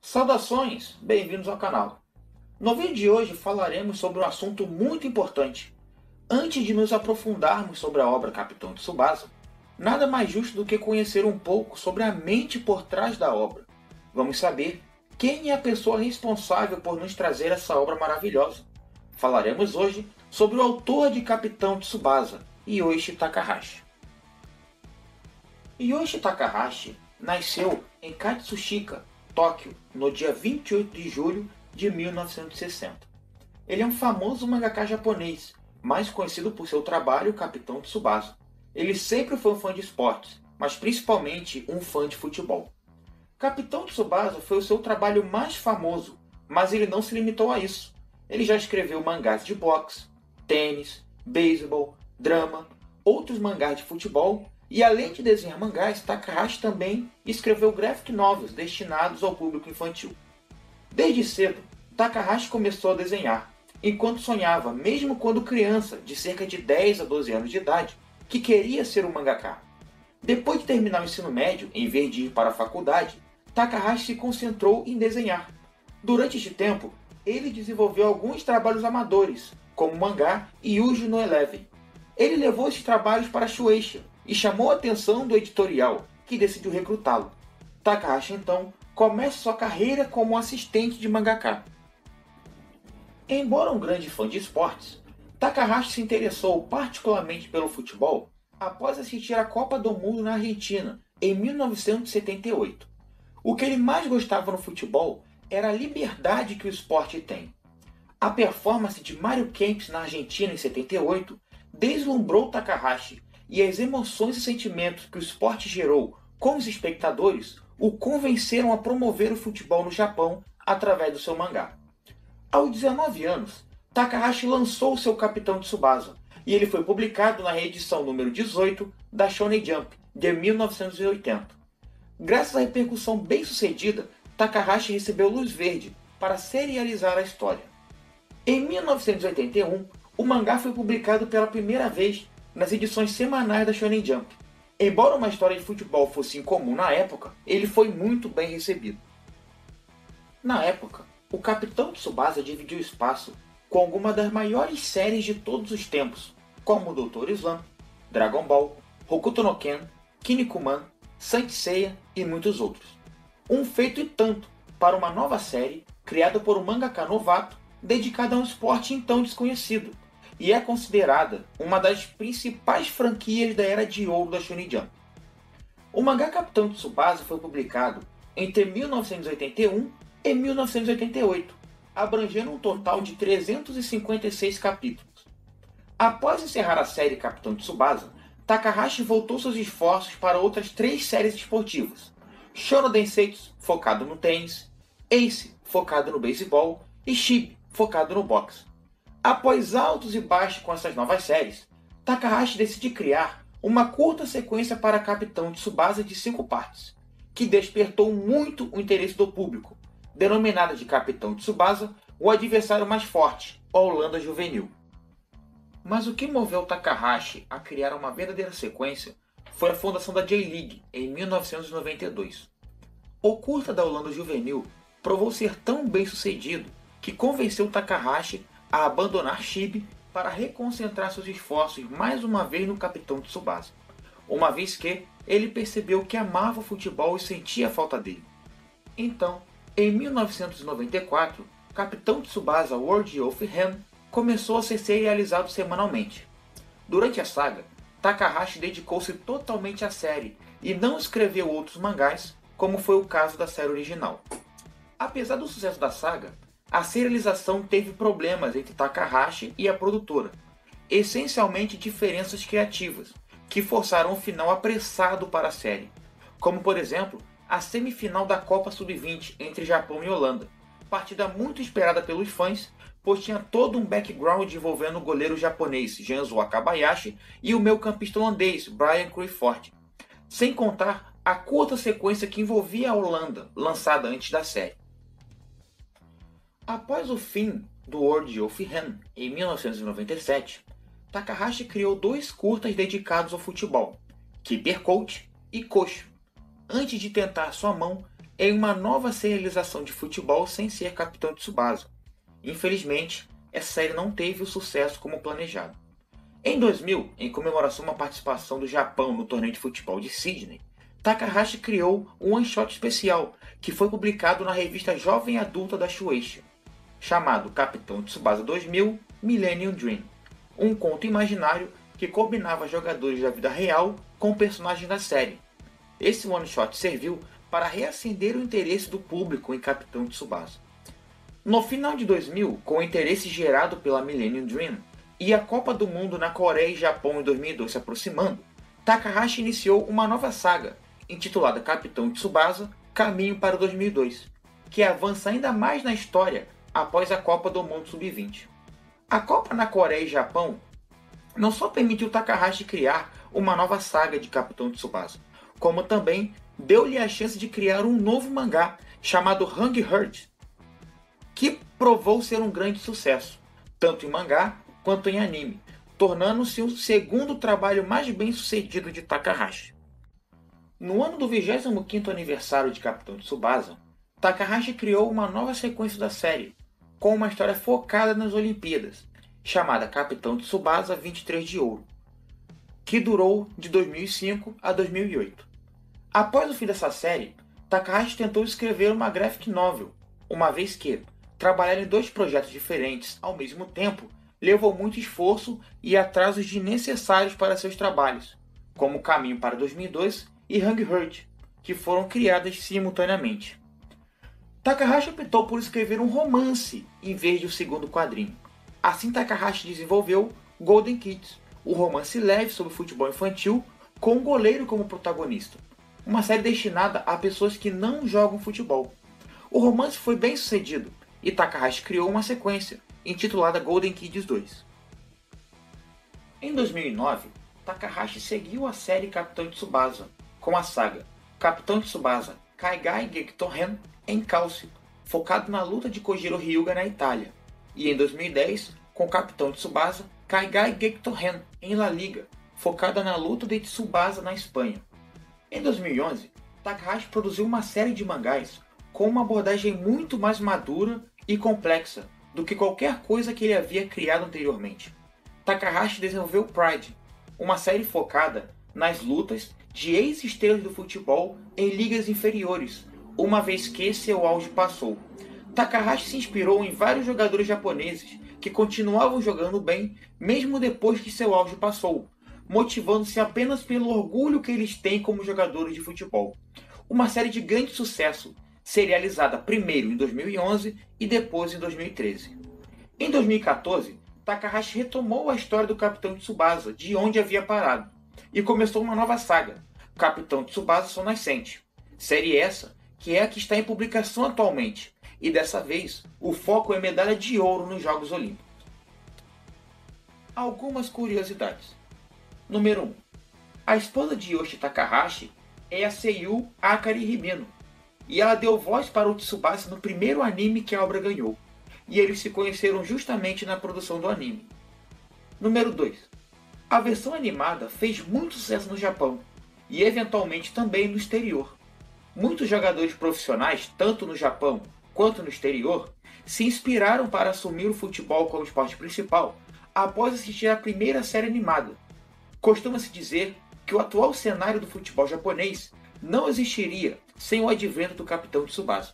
Saudações, bem-vindos ao canal. No vídeo de hoje falaremos sobre um assunto muito importante. Antes de nos aprofundarmos sobre a obra Capitão Tsubasa, nada mais justo do que conhecer um pouco sobre a mente por trás da obra. Vamos saber quem é a pessoa responsável por nos trazer essa obra maravilhosa. Falaremos hoje sobre o autor de Capitão Tsubasa, Yoichi Takahashi. Yoichi Takahashi nasceu em Katsushika, Tóquio, no dia 28 de julho de 1960. Ele é um famoso mangaka japonês, mais conhecido por seu trabalho Capitão Tsubasa. Ele sempre foi um fã de esportes, mas principalmente um fã de futebol. Capitão Tsubasa foi o seu trabalho mais famoso, mas ele não se limitou a isso. Ele já escreveu mangás de boxe, tênis, beisebol, drama, outros mangás de futebol. E além de desenhar mangás, Takahashi também escreveu graphic novels destinados ao público infantil. Desde cedo, Takahashi começou a desenhar, enquanto sonhava, mesmo quando criança, de cerca de 10 a 12 anos de idade, que queria ser um mangaka. Depois de terminar o ensino médio, em vez de ir para a faculdade, Takahashi se concentrou em desenhar. Durante este tempo, ele desenvolveu alguns trabalhos amadores, como o mangá Yuji no Eleven. Ele levou esses trabalhos para a Shueisha, e chamou a atenção do editorial, que decidiu recrutá-lo. Takahashi então começa sua carreira como assistente de mangaka. Embora um grande fã de esportes, Takahashi se interessou particularmente pelo futebol após assistir à Copa do Mundo na Argentina, em 1978. O que ele mais gostava no futebol era a liberdade que o esporte tem. A performance de Mario Kempes na Argentina em 78 deslumbrou Takahashi, e as emoções e sentimentos que o esporte gerou com os espectadores o convenceram a promover o futebol no Japão através do seu mangá. Aos 19 anos, Takahashi lançou seu Capitão Tsubasa, e ele foi publicado na reedição número 18 da Shonen Jump, de 1980. Graças à repercussão bem-sucedida, Takahashi recebeu luz verde para serializar a história. Em 1981, o mangá foi publicado pela primeira vez nas edições semanais da Shonen Jump. Embora uma história de futebol fosse incomum na época, ele foi muito bem recebido. Na época, o Capitão Tsubasa dividiu espaço com algumas das maiores séries de todos os tempos, como Dr. Slump, Dragon Ball, Hokuto no Ken, Kinnikuman, Saint Seiya e muitos outros. Um feito e tanto para uma nova série criada por um mangaka novato dedicado a um esporte então desconhecido, e é considerada uma das principais franquias da Era de Ouro da Shonen Jump. O mangá Capitão Tsubasa foi publicado entre 1981 e 1988, abrangendo um total de 356 capítulos. Após encerrar a série Capitão Tsubasa, Takahashi voltou seus esforços para outras 3 séries esportivas: Shonen Densetsu, focado no tênis, Ace, focado no beisebol, e Chibi, focado no boxe. Após altos e baixos com essas novas séries, Takahashi decide criar uma curta sequência para Capitão Tsubasa de 5 partes, que despertou muito o interesse do público, denominada de Capitão Tsubasa, o adversário mais forte, a Holanda Juvenil. Mas o que moveu Takahashi a criar uma verdadeira sequência foi a fundação da J-League em 1992. O curta da Holanda Juvenil provou ser tão bem sucedido que convenceu Takahashi a abandonar Chibi para reconcentrar seus esforços mais uma vez no Capitão Tsubasa, uma vez que ele percebeu que amava o futebol e sentia falta dele. Então, em 1994, Capitão Tsubasa World of Ren começou a ser serializado semanalmente. Durante a saga, Takahashi dedicou-se totalmente à série e não escreveu outros mangás, como foi o caso da série original. Apesar do sucesso da saga, a serialização teve problemas entre Takahashi e a produtora, essencialmente diferenças criativas, que forçaram um final apressado para a série, como por exemplo a semifinal da Copa Sub-20 entre Japão e Holanda, partida muito esperada pelos fãs, pois tinha todo um background envolvendo o goleiro japonês Janzo Wakabayashi e o meio-campista holandês Brian Cruyff, sem contar a curta sequência que envolvia a Holanda, lançada antes da série. Após o fim do World of Ren, em 1997, Takahashi criou 2 curtas dedicados ao futebol, Keeper Coach e Kosho, antes de tentar sua mão em uma nova serialização de futebol sem ser Capitão Tsubasa. Infelizmente, essa série não teve o sucesso como planejado. Em 2000, em comemoração a uma participação do Japão no torneio de futebol de Sydney, Takahashi criou um one-shot especial que foi publicado na revista Jovem Adulta da Shueisha, chamado Capitão Tsubasa 2000 Millennium Dream, um conto imaginário que combinava jogadores da vida real com personagens da série. Esse one-shot serviu para reacender o interesse do público em Capitão Tsubasa. No final de 2000, com o interesse gerado pela Millennium Dream e a Copa do Mundo na Coreia e Japão em 2002 se aproximando, Takahashi iniciou uma nova saga, intitulada Capitão Tsubasa Caminho para 2002, que avança ainda mais na história após a Copa do Mundo Sub-20. A Copa na Coreia e Japão não só permitiu Takahashi criar uma nova saga de Capitão Tsubasa, como também deu-lhe a chance de criar um novo mangá chamado Hungry Heart, que provou ser um grande sucesso, tanto em mangá quanto em anime, tornando-se o segundo trabalho mais bem sucedido de Takahashi. No ano do 25º aniversário de Capitão Tsubasa, Takahashi criou uma nova sequência da série, com uma história focada nas Olimpíadas, chamada Capitão Tsubasa 23 de Ouro, que durou de 2005 a 2008. Após o fim dessa série, Takahashi tentou escrever uma graphic novel, uma vez que trabalhar em dois projetos diferentes ao mesmo tempo levou muito esforço e atrasos desnecessários para seus trabalhos, como Caminho para 2002 e Hungry Heart, que foram criadas simultaneamente. Takahashi optou por escrever um romance em vez de um segundo quadrinho. Assim, Takahashi desenvolveu Golden Kids, um romance leve sobre futebol infantil com um goleiro como protagonista, uma série destinada a pessoas que não jogam futebol. O romance foi bem sucedido e Takahashi criou uma sequência, intitulada Golden Kids 2. Em 2009, Takahashi seguiu a série Capitão Tsubasa com a saga Capitão Tsubasa Kaigai Gektoren em Calcio, focado na luta de Kojiro Hyuga na Itália, e em 2010 com Capitão Tsubasa Kaigai Gektoren em La Liga, focada na luta de Tsubasa na Espanha. Em 2011, Takahashi produziu uma série de mangás com uma abordagem muito mais madura e complexa do que qualquer coisa que ele havia criado anteriormente. Takahashi desenvolveu Pride, uma série focada nas lutas de ex-estrelas do futebol em ligas inferiores, uma vez que seu auge passou. Takahashi se inspirou em vários jogadores japoneses que continuavam jogando bem mesmo depois que seu auge passou, motivando-se apenas pelo orgulho que eles têm como jogadores de futebol. Uma série de grande sucesso, serializada primeiro em 2011 e depois em 2013. Em 2014, Takahashi retomou a história do Capitão Tsubasa de onde havia parado e começou uma nova saga, Capitão Tsubasa Sol Nascente. Série essa que é a que está em publicação atualmente, e dessa vez o foco é medalha de ouro nos Jogos Olímpicos. Algumas curiosidades. Número 1. A esposa de Yoshi Takahashi é a seiyuu Akari Hibino, e ela deu voz para o Tsubasa no primeiro anime que a obra ganhou, e eles se conheceram justamente na produção do anime. Número 2. A versão animada fez muito sucesso no Japão, e eventualmente também no exterior. Muitos jogadores profissionais, tanto no Japão quanto no exterior, se inspiraram para assumir o futebol como esporte principal após assistir à primeira série animada. Costuma-se dizer que o atual cenário do futebol japonês não existiria sem o advento do Capitão Tsubasa.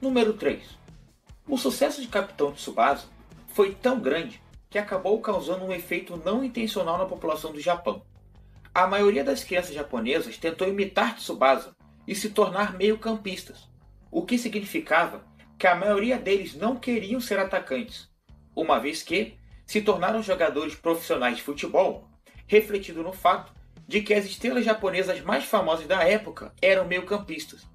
Número 3. O sucesso de Capitão Tsubasa foi tão grande que acabou causando um efeito não intencional na população do Japão. A maioria das crianças japonesas tentou imitar Tsubasa e se tornar meio-campistas, o que significava que a maioria deles não queriam ser atacantes, uma vez que se tornaram jogadores profissionais de futebol, refletido no fato de que as estrelas japonesas mais famosas da época eram meio-campistas.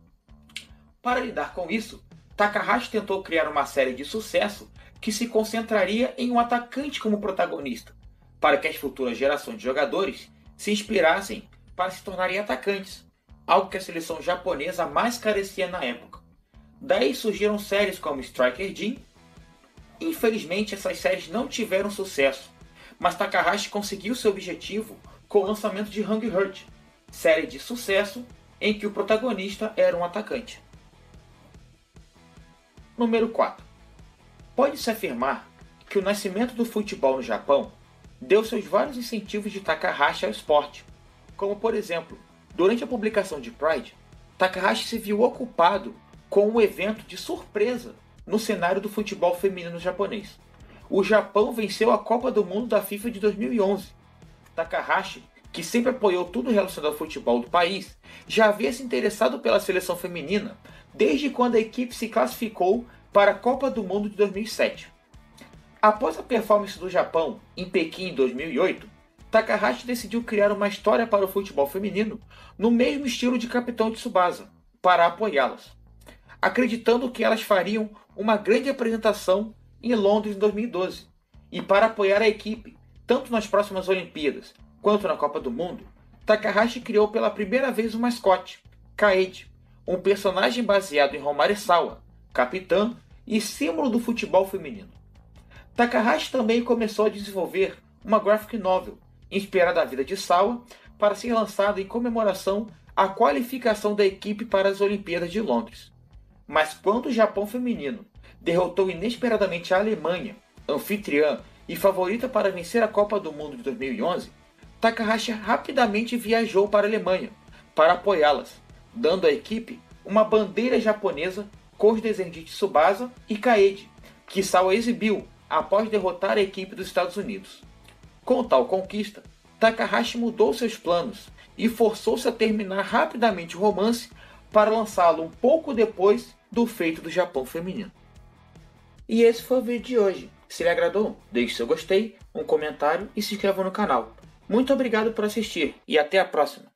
Para lidar com isso, Takahashi tentou criar uma série de sucesso que se concentraria em um atacante como protagonista, para que as futuras gerações de jogadores se inspirassem para se tornarem atacantes, algo que a seleção japonesa mais carecia na época. Daí surgiram séries como Striker Jin. Infelizmente, essas séries não tiveram sucesso, mas Takahashi conseguiu seu objetivo com o lançamento de Hungry Heart, série de sucesso em que o protagonista era um atacante. Número 4. Pode-se afirmar que o nascimento do futebol no Japão deu seus vários incentivos de Takahashi ao esporte, como por exemplo, durante a publicação de Pride, Takahashi se viu ocupado com um evento de surpresa no cenário do futebol feminino japonês. O Japão venceu a Copa do Mundo da FIFA de 2011. Takahashi, que sempre apoiou tudo relacionado ao futebol do país, já havia se interessado pela seleção feminina desde quando a equipe se classificou para a Copa do Mundo de 2007. Após a performance do Japão em Pequim em 2008, Takahashi decidiu criar uma história para o futebol feminino no mesmo estilo de Capitão Tsubasa, para apoiá-las, acreditando que elas fariam uma grande apresentação em Londres em 2012. E para apoiar a equipe, tanto nas próximas Olimpíadas quanto na Copa do Mundo, Takahashi criou pela primeira vez um mascote, Kaede, um personagem baseado em Romário Sawa, capitã e símbolo do futebol feminino. Takahashi também começou a desenvolver uma graphic novel, inspirada na vida de Sawa, para ser lançada em comemoração à qualificação da equipe para as Olimpíadas de Londres. Mas quando o Japão feminino derrotou inesperadamente a Alemanha, anfitriã e favorita para vencer a Copa do Mundo de 2011, Takahashi rapidamente viajou para a Alemanha para apoiá-las, dando à equipe uma bandeira japonesa com os desenhos de Tsubasa e Kaede, que Sawa exibiu após derrotar a equipe dos Estados Unidos. Com tal conquista, Takahashi mudou seus planos e forçou-se a terminar rapidamente o romance para lançá-lo um pouco depois do feito do Japão feminino. E esse foi o vídeo de hoje. Se lhe agradou, deixe seu gostei, um comentário e se inscreva no canal. Muito obrigado por assistir e até a próxima!